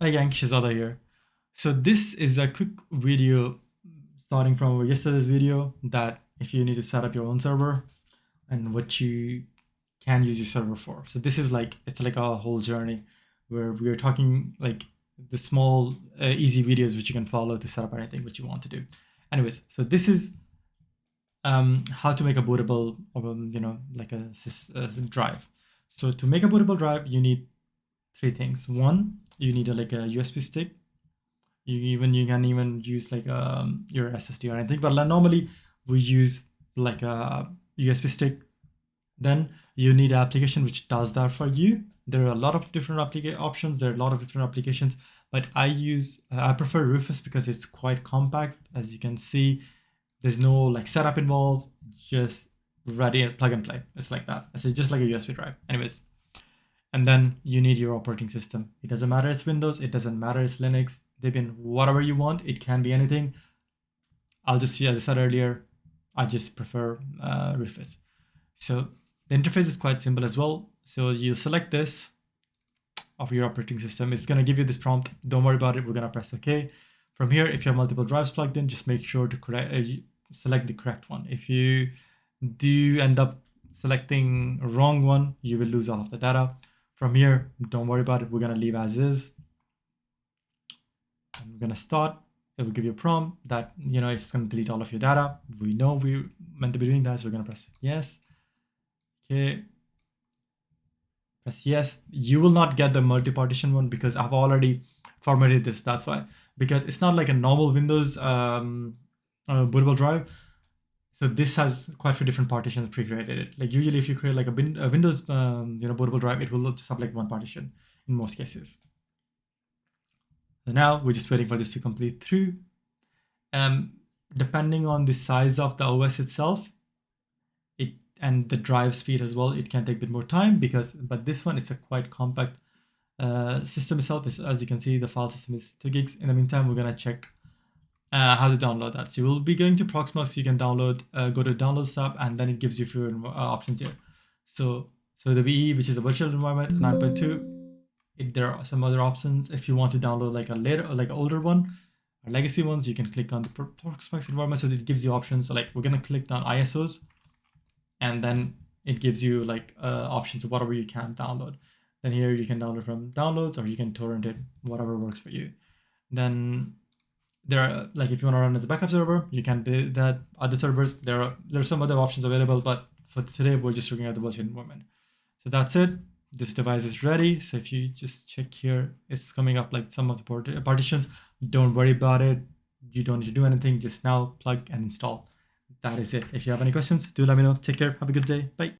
like anxious other here. So this is a quick video starting from yesterday's video that if you need to set up your own server and what you can use your server for. So this is like, it's like a whole journey where we are talking like the small easy videos which you can follow to set up anything which you want to do. Anyways, so this is how to make a bootable, like a drive. So to make a bootable drive, you need three things. One, you need like a USB stick. You can even use like your SSD or anything, but normally we use like a USB stick. Then you need an application which does that for you. There are a lot of different options. There are a lot of different applications, but I prefer Rufus because it's quite compact. As you can see, there's no like setup involved, just ready and plug and play. It's like that. It's just like a USB drive. Anyways, and then you need your operating system. It doesn't matter it's Windows, it doesn't matter it's Linux, Debian, whatever you want. It can be anything. I'll just, as I said earlier, I just prefer Rufus. So the interface is quite simple as well. So you select this of your operating system. It's going to give you this prompt. Don't worry about it. We're going to press OK. From here, if you have multiple drives plugged in, just make sure to select the correct one. If you do end up selecting a wrong one, you will lose all of the data. From here, don't worry about it. We're going to leave as is. And we're going to start. It will give you a prompt that, it's going to delete all of your data. We know we're meant to be doing that, so we're going to press yes. Okay. Press yes. You will not get the multi-partition one because I've already formatted this. That's why. Because it's not like a normal Windows bootable drive. So this has quite a few different partitions pre-created. Like usually if you create like a Windows bootable drive, it will just have like one partition in most cases. So now we're just waiting for this to complete through. Depending on the size of the OS itself, and the drive speed as well, it can take a bit more time but this one, it's a quite compact system itself. As you can see, the file system is 2 gigs. In the meantime, we're gonna check how to download that. So you will be going to Proxmox. You can download, go to Downloads tab, and then it gives you a few options here. So the VE, which is a virtual environment, 9.2. There are some other options. If you want to download like an older one, or legacy ones, you can click on the Proxmox environment. So it gives you options. So like we're gonna click on ISOs, and then it gives you like options of whatever you can download. Then here you can download from downloads, or you can torrent it, whatever works for you. Then there are, like, if you want to run as a backup server, you can do that. Other servers, there are some other options available, but for today we're just looking at the virtual environment. So that's it. This device is ready. So if you just check here, it's coming up like some of the partitions. Don't worry about it. You don't need to do anything. Just now plug and install. That is it. If you have any questions, do let me know. Take care. Have a good day. Bye.